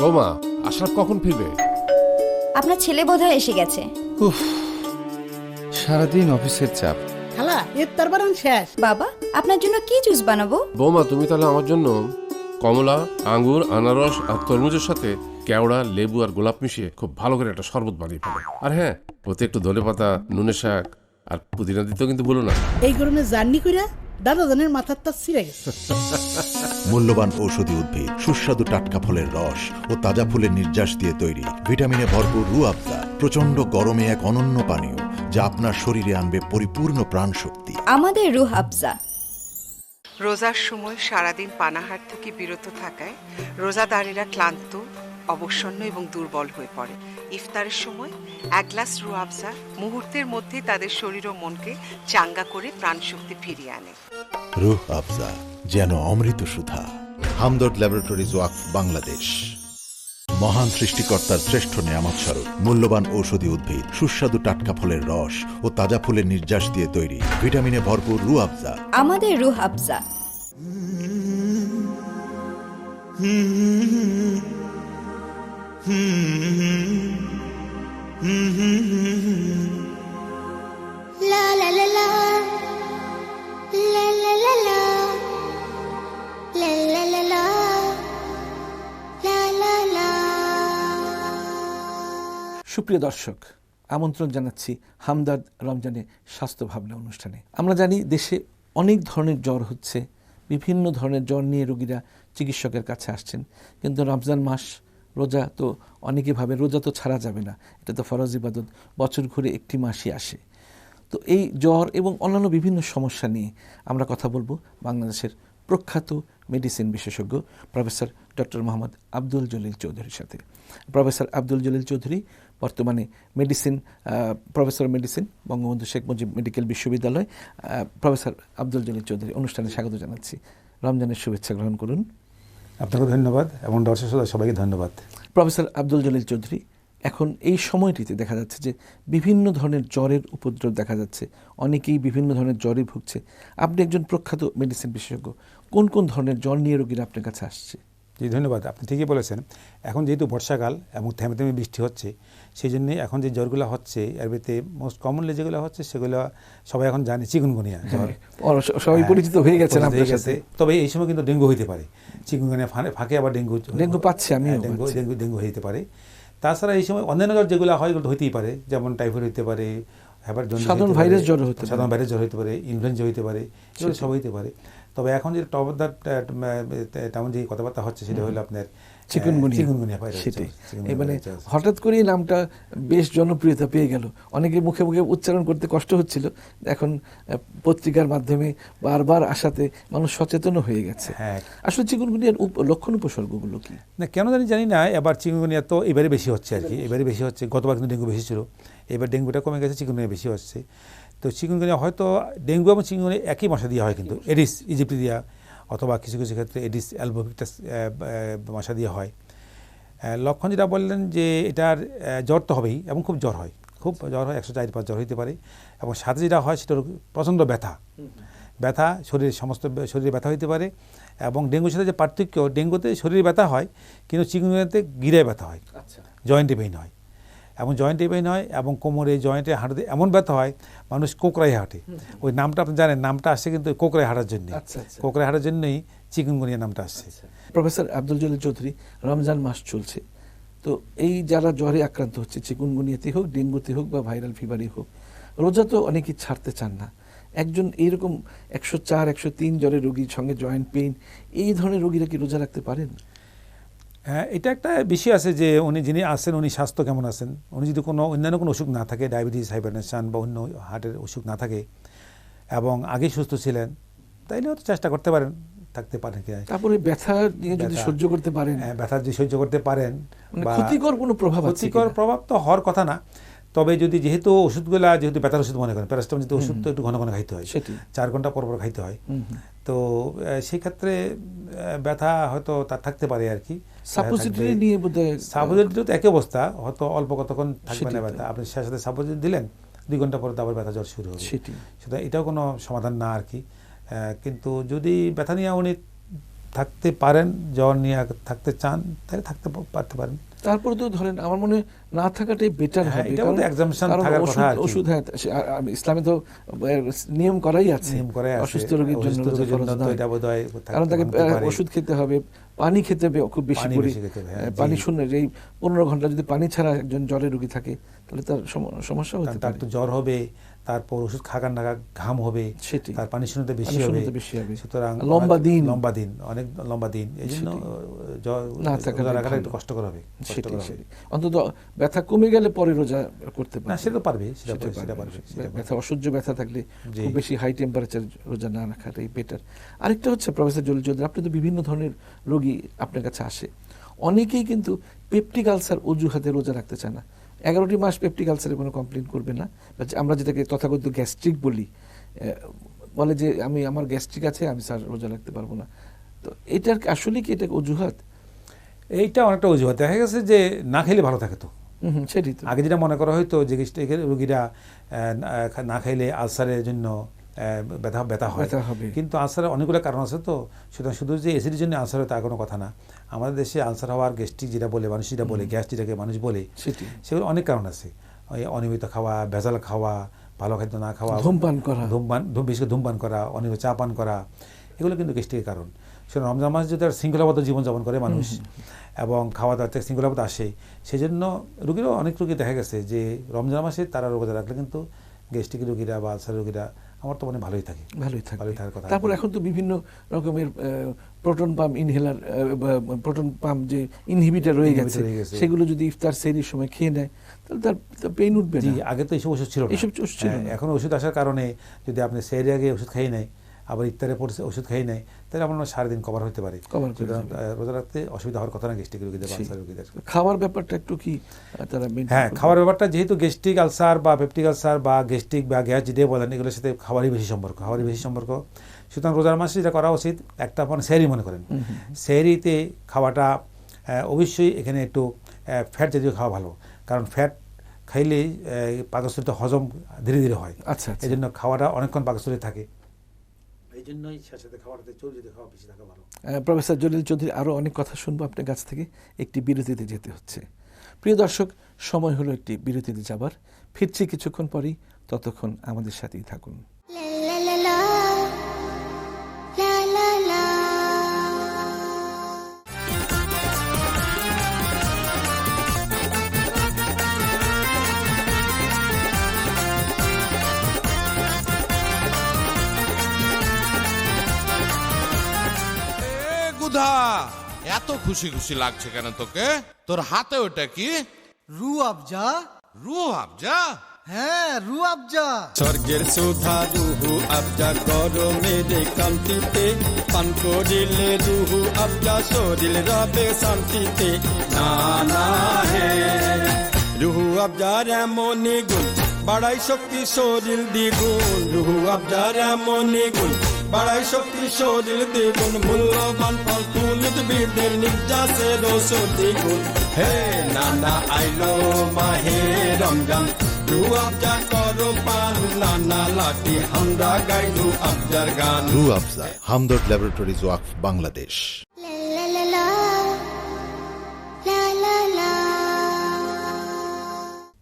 বৌমা, আশরাফ কখন ফিরবে? আপনার ছেলে বোধহয় এসে গেছে। উফ, সারাদিন অফিসের চাপ। খালা ইফতার বানান শেষ। বাবা, আপনার জন্য কি জুস বানাবো? বৌমা, তুমি তাহলে আমার জন্য কমলা, আঙ্গুর, আনারস আর তরমুজের সাথে কেওড়া, লেবু আর গোলাপ মিশিয়ে খুব ভালো করে একটা শরবত বানিয়ে ফেলো। আর হ্যাঁ, ওতে একটু ধনেপাতা, নুনের শাক আর পুদিনা দিতেও কিন্তু বলো না। এই গরমে জার্নি কইরা দাদাজনের মাথার তার ছিঁড়ে গেছে। মূল্যবান ঔষধি উদ্ভিদ, সুস্বাদু টাটকা ফলের রস ও তাজা ফুলের নির্যাস দিয়ে তৈরি ভিটামিনে ভরপুর রু আফজা প্রচন্ড গরমে এক অনন্য পানীয় যা আপনার শরীরে আনবে পরিপূর্ণ প্রাণ শক্তি। আমাদের রুহ আফজা। রোজার সময় সারাদিন পানাহার থেকে বিরত থাকায় রোজাদারেরা ক্লান্ত, অবসন্ন এবং দুর্বল হয়ে পড়ে। ইফতারের সময় এক গ্লাস রু আফজা মুহূর্তের মধ্যে তাদের শরীর ও মনকে চাঙ্গা করে প্রাণশক্তি ফিরিয়ে আনে। রুহ আফজা, যেন অমৃত সুধা। হামদর্দ ল্যাবরেটরিজ ওয়াকফ, বাংলাদেশ। মহান সৃষ্টিকর্তার শ্রেষ্ঠ নেয়ামত স্বরূপ মূল্যবান ঔষধি উদ্ভিদ, সুস্বাদু টাটকা ফলের রস ও তাজা ফুলের নির্যাস দিয়ে তৈরি ভিটামিনে ভরপুর রু আফজা। আমাদের রুহ Afza. La la la la la la la la la la la la la la la। সুপ্রিয় দর্শক, আমন্ত্রণ জানাচ্ছি হামদর্দ রমজানে স্বাস্থ্য ভাবনা অনুষ্ঠানে। আমরা জানি দেশে অনেক ধরনের জ্বর হচ্ছে, বিভিন্ন ধরনের জ্বর নিয়ে রোগীরা চিকিৎসকের কাছে আসছেন। কিন্তু রমজান মাস, রোজা তো অনেকে ভাবে রোজা তো ছাড়া যাবে না, এটা তো ফরজ ইবাদত, বছর ঘুরে একটি মাসই আসে। তো এই জ্বর এবং অন্যান্য বিভিন্ন সমস্যা নিয়ে আমরা কথা বলবো বাংলাদেশের প্রখ্যাত মেডিসিন বিশেষজ্ঞ প্রফেসর ডক্টর মোহাম্মদ আব্দুল জলিল চৌধুরীর সাথে। প্রফেসর আব্দুল জলিল চৌধুরী বর্তমানে professor medicine, Bangabandhu Sheikh Mujib medical বিশ্ববিদ্যালয়। প্রফেসর আব্দুল জলিল চৌধুরী, অনুষ্ঠানে স্বাগত জানাচ্ছি। রমজানের শুভেচ্ছা গ্রহণ করুন। আপনাকে ধন্যবাদ এবং দর্শক সবাইকে ধন্যবাদ। প্রফেসর আব্দুল জলিল চৌধুরী, এখন এই সময়টিতে দেখা যাচ্ছে যে বিভিন্ন ধরনের জ্বরের উপদ্রব দেখা যাচ্ছে, অনেকেই বিভিন্ন ধরনের জ্বরে ভুগছে। আপনি একজন প্রখ্যাত মেডিসিন বিশেষজ্ঞ, কোন কোন ধরনের জ্বর নিয়ে রোগীরা আপনার কাছে আসছে? জি ধন্যবাদ, আপনি ঠিকই বলেছেন। এখন যেহেতু বর্ষাকাল এবং থেমে থেমে বৃষ্টি হচ্ছে, সেই জন্যে এখন যে জ্বরগুলো হচ্ছে এর ভিতরে মোস্ট কমনলি যেগুলো হচ্ছে সেগুলো সবাই এখন জানে, চিকুনগুনিয়া জ্বর। সবাই পরিচিত হয়ে গেছেন আপনার সাথে। তবে এই সময় কিন্তু ডেঙ্গু হইতে পারে, চিকুনগুনিয়া ফাঁকে আবার ডেঙ্গু পাচ্ছে, আমি ডেঙ্গু হইতে পারে। তাছাড়া এই সময় অন্যান্য জ্বর যেগুলো হয় এগুলো হইতেই পারে, যেমন টাইফয়েড হইতে পারে, সাধারণ ভাইরাস জ্বর হইতে পারে, ইনফ্লুয়েঞ্জা হইতে পারে, এগুলো সব হইতে পারে। তবে এখন যে টপ অফ দ্য তেমন যে কথাবার্তা হচ্ছে সেটা হলো আপনার চিকুনগুনিয়া ভাইরাস। মানে হঠাৎ করেই নামটা বেশ জনপ্রিয়তা পেয়ে গেল, অনেকের মুখে মুখে উচ্চারণ করতে কষ্ট হচ্ছিল, এখন পত্রিকার মাধ্যমে বারবার আসাতে মানুষ সচেতন হয়ে গেছে। আসলে চিকুনগুনিয়ার লক্ষণ উপসর্গগুলো কি? না কেন জানি না, এবার চিকুনগুনিয়া তো এবারে বেশি হচ্ছে আর কি, এবারে বেশি হচ্ছে। গতবার কিন্তু ডেঙ্গু বেশি ছিল, এবার ডেঙ্গুটা কমে গেছে, চিকুনগুনিয়া বেশি হচ্ছে। তো চিকুনগুনিয়া হয়তো ডেঙ্গু এবং চিকুনগুনিয়া একই মশা দিয়ে হয়, কিন্তু এডিস ইজিপ্টিয়া অথবা কিছু কিছু ক্ষেত্রে এডিস অ্যালবোভিক্টাস মশা দিয়ে হয়। লক্ষণ যেটা বললেন যে এটার জ্বর তো হবেই এবং খুব জ্বর হয়, 104-5 জ্বর হইতে পারে। এবং সাথে যেটা হয় সেটা প্রচণ্ড ব্যথা, শরীরে ব্যথা হইতে পারে। এবং ডেঙ্গুর সাথে যে পার্থক্য, ডেঙ্গুতে শরীরে ব্যথা হয় কিন্তু চিকুনগুনিয়াতে গিরায় ব্যথা হয়, জয়েন্টে পেইন হয়। এবং জয়েন্টে পেইন হয় এবং কোমরে, জয়েন্টে, হাঁটুতে এমন ব্যথা হয় মানুষ কোকড়ায় হাঁটে। ওই নামটা আপনি জানেন, নামটা আসছে কিন্তু কোকড়ায় হাঁটার জন্য, কোকড়ায় হাঁটার জন্যই চিকুনগুনিয়া নামটা আসছে। প্রফেসর আব্দুল জলিল চৌধুরী, রমজান মাস চলছে, তো এই যারা জ্বরে আক্রান্ত হচ্ছে, চিকুনগুনিয়াতে হোক, ডেঙ্গুতে হোক বা ভাইরাল ফিভারই হোক, রোজা তো অনেকেই ছাড়তে চান না। একজন এইরকম 104-103 জ্বরের রোগীর সঙ্গে জয়েন্ট পেইন, এই ধরনের রোগীরা কি রোজা রাখতে পারেন? হ্যাঁ, এটা একটা বিষয় আছে যে যিনি আসেন উনি স্বাস্থ্য কেমন আছেন। উনি যদি অন্যান্য কোনো অসুখ না থাকে, ডায়াবেটিস, হাইপারটেনশন বা অন্য হার্টের অসুখ না থাকে এবং আগেই সুস্থ ছিলেন, তাইলে হয়তো চেষ্টা করতে পারেন, থাকতে পারেন। তারপরে ব্যথা নিয়ে যদি সহ্য করতে পারেন, ব্যথা যদি সহ্য করতে পারেন, ক্ষতিকর কোনো প্রভাব তো হওয়ার কথা না। তবে যেহেতু ওষুধগুলা ব্যথার ওষুধ মনে করেন, প্যারাসিটামল যেহেতু ওষুধ তো একটু ঘন ঘন খাইতে হয়, 4 ঘন্টা পর পর খাইতে হয়, তো সেই ক্ষেত্রে ব্যথা হয়তো তার থাকতে পারে আর কি। সাপোজিটরি নিয়ে বোধহয়, সাপোজিটরি তো একই অবস্থা, হয়তো অল্প কতক্ষণ থাকবে না ব্যথা, আপনি সাথে সাথে সাপোজিটরি দিলেন, 2 ঘন্টা পরে আবার ব্যথা জ্বর শুরু হবে, সেটা এটাও কোনো সমাধান না আর কি। কিন্তু যদি ব্যথা নিয়ে উনি থাকতে পারেন, জ্বর নিয়ে থাকতে চান তাহলে থাকতে পারতে পারেন। তারপরে তো ধরেন আমার মনে হয় না থাকাটাই বেটার হ্যাঁ, হবে, এটা কারণ তো exemption কারণ থাকার কথা আর কি। ওষুধ হ্যাঁ, ইসলামে তো নিয়ম করাই আছে, নিয়ম করাই আছে, অসুস্থ রোগীর জন্য অসুস্থ রোজা রোগীর ফরজ জন্য তো নয়। এটা বোধহয় কারণ তাকে থাকতে পারে। ওষুধ খেতে হবে, পানি খেতে হবে খুব বেশি পানি করে, বেশি খেতে হবে, হ্যাঁ, পানি জি। শূন্য, এই 15 ঘন্টা যদি পানি ছাড়া একজন জ্বরের রোগী থাকে তাহলে তার সমস্যা হতে তার পারে। তো জ্বর হবে, তারপর ওষুধ খাগার নাগা ঘাম হবে, সেটাই। তার পানি শূন্যতা বেশি পানি হবে, শূন্যতা বেশি হবে। সুতরাং লম্বা দিন। অনেক লম্বা দিন, এই জন্য না থাকাটাই রোজা রাখাটা ভালো। একটু কষ্টকর হবে। সেটাই। অন্তত ব্যথা কমে গেলে পরে রোজা করতে না, পারবে। সেটা তো পারবে, সেটা সেটা পারবে। ব্যথা, অসহ্য ব্যথা থাকলে জি। খুব বেশি হাই টেম্পারেচার রোজা না রাখাটাই বেটার। আরেকটা হচ্ছে প্রফেসর জলিল চৌধুরী, আপনি তো বিভিন্ন ধরনের রোগী আপনার কাছে আসে, অনেকেই কিন্তু পেপটিক আলসার অজুহাতে রোজা রাখতে চায় না। 11টি মাস পেপটিক আলসারে কোনো কমপ্লেন করবে না, আমরা যেটাকে তথাকথিত গ্যাস্ট্রিক বলি, বলে যে আমার গ্যাস্ট্রিক আছে, আমি স্যার রোজা রাখতে পারবো না। তো এটার আসলে কি এটা অজুহাত? এইটা অনেকটা অজুহাত। দেখা গেছে যে না খেলে ভালো থাকে তো। সেটাই তো। আগে যেটা মনে করা হয়তো যে গ্যাস্ট্রিকের রোগীরা না খাইলে আলসারের জন্য ব্যথা হবে, কিন্তু আলসারের অনেকগুলো কারণ আছে তো। সুতরাং শুধু যে অ্যাসিডের জন্য আলসার হয় তা কোনো কথা না। আমাদের দেশে আলসার হওয়ার গ্যাস্ট্রিক যেটা বলে মানুষ, যেটা বলে গ্যাস যেটাকে মানুষ বলে, সেগুলো অনেক কারণ আছে। ওই অনিয়মিত খাওয়া, ভেজাল খাওয়া, ভালো খাদ্য না খাওয়া, বেশি করে ধূমপান করা, অনিয়মিত চা পান করা, এগুলো কিন্তু গ্যাস্ট্রিকের কারণ। সেটা রমজান মাস যদি শৃঙ্খলাবদ্ধ জীবনযাপন করে মানুষ এবং খাওয়া দাওয়া থেকে শৃঙ্খলাবদ্ধ আসে, সেই জন্য রোগীরাও অনেক রোগী দেখা গেছে যে রমজান মাসে তারা রোজা রাখলে কিন্তু গ্যাস্ট্রিক রোগীরা বা আলসার রোগীরা আমার তো মনে ভালোই থাকে। থাকার কথা। তারপর এখন তো বিভিন্ন রকমের proton pump inhaler, proton pump যে ইনহিবিটর রয়ে গেছে, সেগুলো যদি ইফতার সেহরির সময় খেয়ে নেয় তাহলে তার পেইন উঠবে না। আগে তো এইসব ওষুধ ছিল না। এখন ওষুধ আসার কারণে যদি আপনি সেহরি আগে ওষুধ খাইয়ে নেয়, আবার ইফতারে পরে ওষুধ খাইয়ে নেয়, তাহলে আপনার সারাদিন কভার হতে পারে। রোজা রাখতে অসুবিধা হওয়ার কথা না গ্যাস্ট্রিক রোগীদের বা আলসার রোগীদের। খাওয়ার ব্যাপারটা একটু কি তারা হ্যাঁ, খাওয়ার ব্যাপারটা যেহেতু গ্যাস্ট্রিক আলসার বা পেপটিক আলসার বা গ্যাস্ট্রিক বা গ্যাস যেটাই বলেন, এগুলোর সাথে খাবারই বেশি সম্পর্ক। সুতরাং রোজার মাসে যেটা করা উচিত, একটা আপনি সেহরি মনে করেন, সেহরিতে খাওয়াটা অবশ্যই এখানে একটু ফ্যাট জাতীয় খাওয়া ভালো, কারণ ফ্যাট খাইলে পাকস্থলীতে হজম ধীরে ধীরে হয়। আচ্ছা। এই জন্য খাওয়াটা অনেকক্ষণ পাকস্থলী থাকে, এই জন্যই সাথে খাওয়াটাতে চর্বি খাওয়া বেশি থাকা ভালো। প্রফেসর জলিল চৌধুরী, আরও অনেক কথা শুনবো আপনার কাছ থেকে, একটি বিরতিতে যেতে হচ্ছে। প্রিয় দর্শক, সময় হলো একটি বিরতিতে যাবার, ফিরছি কিছুক্ষণ পরেই, ততক্ষণ আমাদের সাথেই থাকুন। এত খুশি খুশি লাগছে কেন তোকে? তোর হাতে ওটা কি? রু আফজা। রু আফজা? হ্যাঁ, রু আফজা। স্বর্গের সুধা রুহু আফজা গরমের কান্তিতে, পান করিলে রুহু আফজা শরীর রবে শান্তিতে। না না হে রুহু আফজার এমনই গুণ, বাড়াই শক্তি শরীর দ্বিগুণ। রুহু আফজার এমনই গুণ, বাড়াই শক্তি শরীর দ্বিগুণ। মূল্যবান ফল ফুল উদ্ভিদের নির্যাসের দ্বিগুণ। হে নানা আইলো মাহে রমজান, রু আফজা করো পান, নানা লাঠি আমরা গাই রু আফজার গান। রু আফজা, হামদর্দ ল্যাবরেটরিজ ওয়াকফ বাংলাদেশ।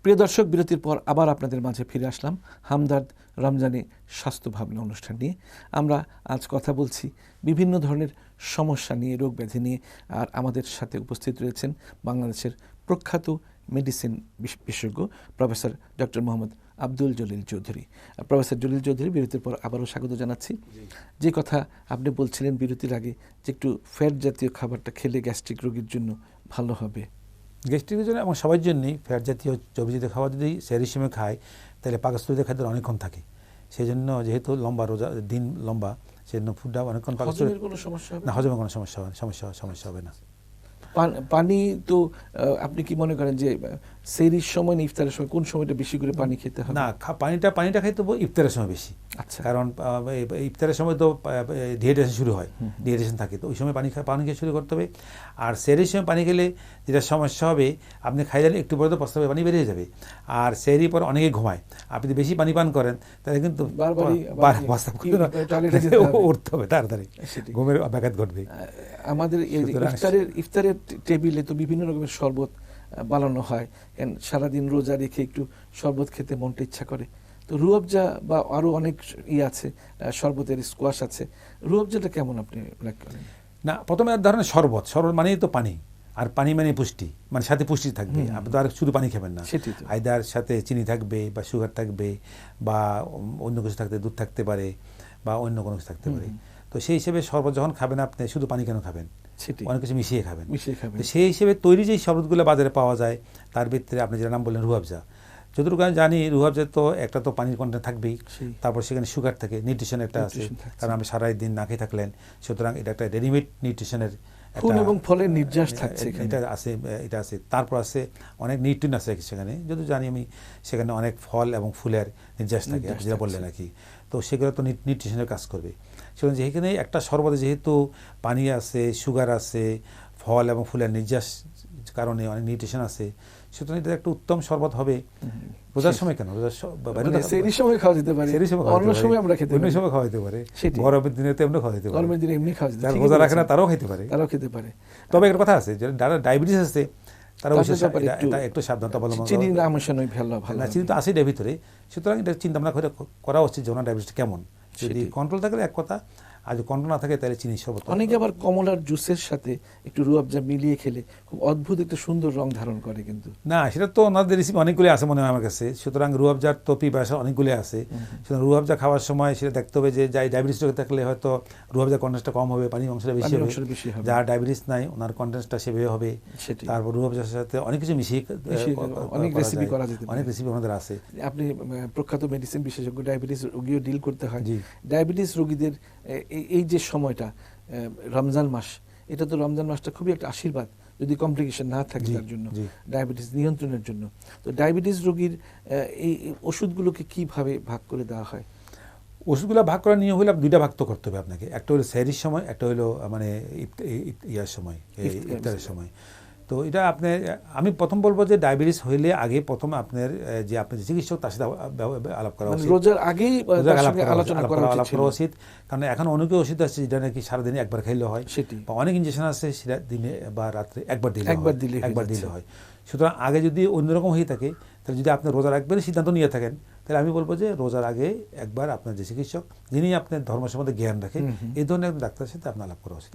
প্রিয় দর্শক, বিরতির পর আবার আপনাদের মাঝে ফিরে আসলাম হামদর্দ রমজানে স্বাস্থ্য ভাবনা অনুষ্ঠান নিয়ে। আমরা আজ কথা বলছি বিভিন্ন ধরনের সমস্যা নিয়ে, রোগ ব্যাধি নিয়ে, আর আমাদের সাথে উপস্থিত রয়েছেন বাংলাদেশের প্রখ্যাত মেডিসিন বিশেষজ্ঞ professor doctor Mohammad Abdul Jalil Chowdhury. Professor Jalil Chowdhury, বিরতির পর আবারও স্বাগত জানাচ্ছি। যে কথা আপনি বলছিলেন বিরতির আগে, যে একটু ফ্যাট জাতীয় খাবারটা খেলে গ্যাস্ট্রিক রোগীর জন্য ভালো হবে। গ্যাস্ট্রিকের জন্য এবং সবার জন্যই ফ্যাট জাতীয় চর্বি জাতীয় খাবার যদি সেহরির সময় খায়, তাহলে পাকস্থলীতে খাদ্য অনেকক্ষণ থাকে। সেই জন্য যেহেতু লম্বা রোজা দিন লম্বা, সেজন্য ফুডটা অনেকক্ষণ হজমের কোনো সমস্যা হবে না। হজমের কোনো সমস্যা হবে না। পানি তো আপনি কি মনে করেন যে সেহরির সময় না ইফতারের সময় কোন সময়টা বেশি করে পানি খেতে হবে? না, পানিটা খাইতে হবে ইফতারের সময় বেশি। আচ্ছা, কারণ ইফতারের সময় তো ডিহাইড্রেশন শুরু হয়, ডিহাইড্রেশন থাকে, তো ওই সময় পানি খেয়ে শুরু করতে হবে। আর সেহরির সময় পানি খেলে যেটা সমস্যা হবে, আপনি খাইলেন একটু পরে তো প্রস্রাবে পানি বেরিয়ে যাবে। আর সেহরির পর অনেকে ঘুমায়, আপনি যদি বেশি পানি পান করেন তাহলে কিন্তু উঠতে হবে তাড়াতাড়ি, ঘুমের ব্যাঘাত ঘটবে। আমাদের ইফতারের টেবিলে তো বিভিন্ন রকমের শরবত বানানো হয়, সারাদিন রোজা রেখে একটু শরবত খেতে মনটা ইচ্ছা করে। তো রুয়াবজা বা আরো অনেক আছে, শরবতের স্কোয়াশ আছে, রুয়াবজাটা কেমন আপনি লাইক করেন? না, প্রথমে এক ধরনের শরবত মানেই তো পানি, আর পানি মানে পুষ্টি, মানে সাথে পুষ্টি থাকবে। আপনি তো আর শুধু পানি খাবেন না, আইদার সাথে চিনি থাকবে বা সুগার থাকবে বা অন্য কিছু থাকতে, দুধ থাকতে পারে বা অন্য কোনো কিছু থাকতে পারে। তো সেই হিসেবে শরবত যখন খাবেন, আপনি শুধু পানি কেন খাবেন, অনেক কিছু মিশিয়ে খাবেন। সেই হিসেবে তৈরি যে শরবতগুলো বাজারে পাওয়া যায়, তার ভিতরে আপনি যেটা নাম বললেন রুয়াবজা, যতটুকু আমি জানি রুয়াবজা তো একটা তো পানির কন্টেন্ট থাকবেই, তারপর সেখানে সুগার থাকে, নিউট্রিশন একটা আছে, কারণ আপনি সারা দিন না খেয়ে থাকলেন, সুতরাং এটা একটা রেডিমেড নিউট্রিশনের এবং ফলের নির্যাস থাকছে, এটা আছে। তারপর আছে অনেক নিউট্রিন আছে সেখানে, যদি জানি আমি, সেখানে অনেক ফল এবং ফুলের নির্যাস থাকে, যেটা বললেন আর কি। তো সেগুলো তো নিউট্রিশনের কাজ করবে। সেখানে যেখানে একটা শরবতে যেহেতু পানি আছে, সুগার আছে, ফল এবং ফুলের নির্যাস কারণে অনেক নিউট্রিশন আছে, সুতরাং এটা একটা উত্তম শরবত হবে। রোজার সময় কেন, সেহরির সময় খাওয়া যেতে পারে, অন্য সময় আমরা খেতে পারি, অন্য সময় খাওয়া যেতে পারে, গরমের দিনে তো এমনি খাওয়া যেতে পারে, গরমের দিনে এমনি খাওয়া যেতে পারে, রোজা রাখে না তারাও খেতে পারে। তবে একটা কথা আছে, যারা ডায়াবেটিস আছে তারা একটু সাবধানতা অবলম্বন, চিনি না মেশানোই ভালো, চিনি তো আছে এর ভিতরে, সুতরাং এটা চিন্তা ভাবনা করে করা উচিত যে ওনার ডায়াবেটিস কেমন। যদি কন্ট্রোল থাকলে এক কথা, আর যদি কন্ট্রোল না থাকে তাহলে চিনি শরবত। অনেকে আবার কমলার জুসের সাথে একটু রুয়াবজা মিলিয়ে খেলে খুব অদ্ভুত একটা সুন্দর রং ধারণ করে, কিন্তু না, সেটা তো ওনাদের রেসিপি অনেকগুলো আছে মনে হয় আমার কাছে। সুতরাং রুয়াবজার তো প্রিপারেশন অনেকগুলো আছে, সুতরাং রুয়াবজা খাওয়ার সময় সেটা দেখতে হবে যে যাই ডায়াবেটিস রোগ থাকলে হয়তো রুয়াবজার কন্টেন্টটা কম হবে, পানির অংশটা বেশি হবে, যার ডায়াবেটিস নাই ওনার কন্টেন্টটা সেভাবে হবে। তারপর রুয়াবজার সাথে অনেক কিছু মিশিয়ে অনেক রেসিপি করা যেতে পারে, অনেক রেসিপি আমাদের আছে। আপনি প্রখ্যাত মেডিসিন বিশেষজ্ঞ, ডায়াবেটিস রোগীও ডিল করতে হয়। ডায়াবেটিস রোগীদের এই যে সময়টা রমজান মাস, এটা তো রমজান মাসটা খুবই একটা আশীর্বাদ যদি কমপ্লিকেশন না থাকে তার জন্য, ডায়াবেটিস নিয়ন্ত্রণের জন্য। তো ডায়াবেটিস রোগীর এই ওষুধগুলোকে কিভাবে ভাগ করে দেওয়া হয়? ওষুধগুলো ভাগ করার নিয়ম হলে দুইটা ভাগ তো করতে হবে আপনাকে, একটা হলো সেহরির সময়, একটা হলো মানে ইয়ার সময়, ইফতারের সময়। তো এটা আমি প্রথম বলবো যে ডায়াবেটিস হইলে আগে প্রথম আপনার যে চিকিৎসক তার সাথে আলাপ করা উচিত, রোজার আগেই আলোচনা করা উচিত। কারণ এখন অনেকে ওষুধ আছে যেটা নাকি সারাদিনে একবার খাইলে হয়, বা অনেক ইনজেকশন আছে সেটা দিনে বা রাত্রে একবার দিলে হয়। সুতরাং আগে যদি অন্যরকম হয়ে থাকে, তাহলে যদি আপনি রোজার একবারই সিদ্ধান্ত নিয়ে থাকেন, তাহলে আমি বলবো যে রোজার আগে একবার আপনার যে চিকিৎসক, যিনি আপনার ধর্ম সম্বন্ধে জ্ঞান রাখেন, এই ধরনের ডাক্তারের সাথে আপনার আলাপ করা উচিত।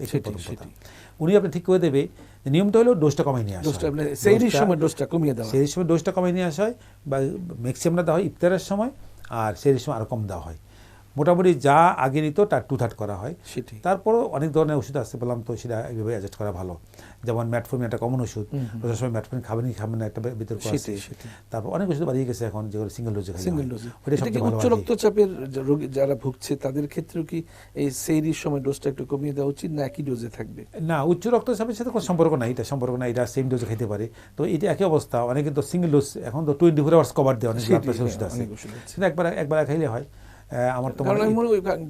উনি আপনি ঠিক করে দেবে যে নিয়মটা হলো ডোজটা কমিয়ে নিয়ে আসা, সেই সময় ডোজটা কমিয়ে নিয়ে আসা হয়, বা ম্যাক্সিমামটা দেওয়া হয় ইফতারের সময়, আর সেই সময় আরো কম দেওয়া হয়। মোটামুটি যা আগে নিত তার 2/3 করা হয়। তারপরও অনেক ধরনের ওষুধ আসতে বললাম, তো সেটা এইভাবে অ্যাডজাস্ট করা ভালো। যেমন ম্যাটফর্মিন একটা কমন ওষুধ, রোজার সময় ম্যাটফর্মিন খাবেন কি খাবেন না একটা বিতর্ক আছে। তারপর অনেক ওষুধ বাড়িয়ে গেছে এখন, যেগুলো সিঙ্গেল ডোজে খাই। ওটা সবচেয়ে ভালো। উচ্চ রক্তচাপের রোগী যারা ভুগছে তাদের ক্ষেত্রেও কি এই সেহরির সময় ডোজটা একটু কমিয়ে দেওয়া উচিত, না একই ডোজে থাকবে? না, উচ্চ রক্তচাপের সাথে কোনো সম্পর্ক নাই, এটা সেম ডোজে খেতে পারে। তো এটা একই অবস্থা, অনেকে তো সিঙ্গেল ডোজ এখন তো 24 আওয়ার্স কভার দেয়, অনেক ওষুধ আছে, সেটা একবার খাইলে হয়। আমার তো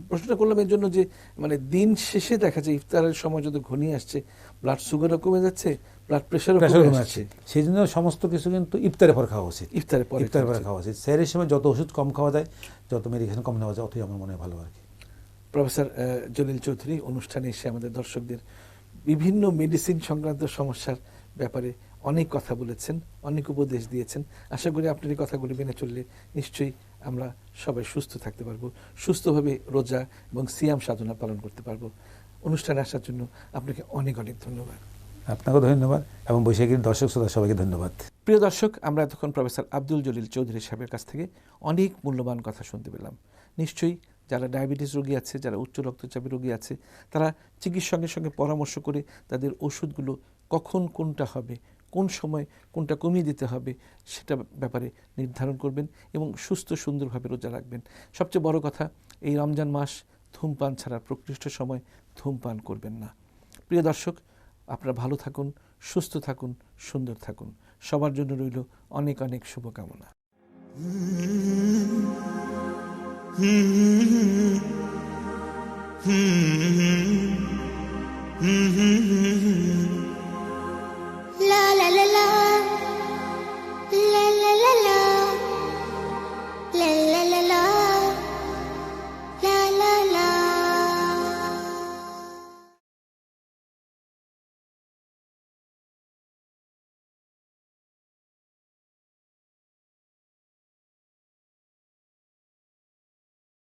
প্রশ্নটা করলাম এর জন্য যে মানে দিন শেষে দেখা যায় ইফতারের সময় যত ঘনিয়ে আসছে, ব্লাড সুগারও কমে যাচ্ছে, ব্লাড প্রেশারও কমে যাচ্ছে, সেই জন্য সমস্ত কিছু কিন্তু ইফতারের পর খাওয়া উচিত। ইফতারের পর খাওয়া উচিত। সেহরির সময় যত ওষুধ কম খাওয়া যায়, যত মেডিকেশন কম নেওয়া যায়, অতই আমার মনে হয় ভালো আর কি। প্রফেসর জলিল চৌধুরী অনুষ্ঠানে এসে আমাদের দর্শকদের বিভিন্ন মেডিসিন সংক্রান্ত সমস্যার ব্যাপারে অনেক কথা বলেছেন, অনেক উপদেশ দিয়েছেন। আশা করি আপনার এই কথাগুলি মেনে চললে নিশ্চয়ই আমরা সবাই সুস্থ থাকতে পারবো, সুস্থভাবে রোজা এবং সিয়াম সাধনা পালন করতে পারবো। অনুষ্ঠানে আসার জন্য আপনাকে অনেক অনেক ধন্যবাদ। আপনাকেও ধন্যবাদ, এবং বৈশাখীর দর্শক শ্রোতা সবাইকে ধন্যবাদ। প্রিয় দর্শক, আমরা এতক্ষণ প্রফেসর আব্দুল জলিল চৌধুরী সাহেবের কাছ থেকে অনেক মূল্যবান কথা শুনতে পেলাম। নিশ্চয়ই যারা ডায়াবেটিস রোগী আছে, যারা উচ্চ রক্তচাপের রোগী আছে, তারা চিকিৎসকের সঙ্গে পরামর্শ করে তাদের ওষুধগুলো কখন কোনটা হবে, কোন সময় কোনটা কমিয়ে দিতে হবে, সেটা ব্যাপারে নির্ধারণ করবেন এবং সুস্থ সুন্দরভাবে রোজা রাখবেন। সবচেয়ে বড় কথা, এই রমজান মাস ধূমপান ছাড়া প্রকৃষ্ট সময় ধূমপান করবেন না। প্রিয় দর্শক, আপনারা ভালো থাকুন, সুস্থ থাকুন, সুন্দর থাকুন। সবার জন্য রইল অনেক অনেক শুভকামনা। হুম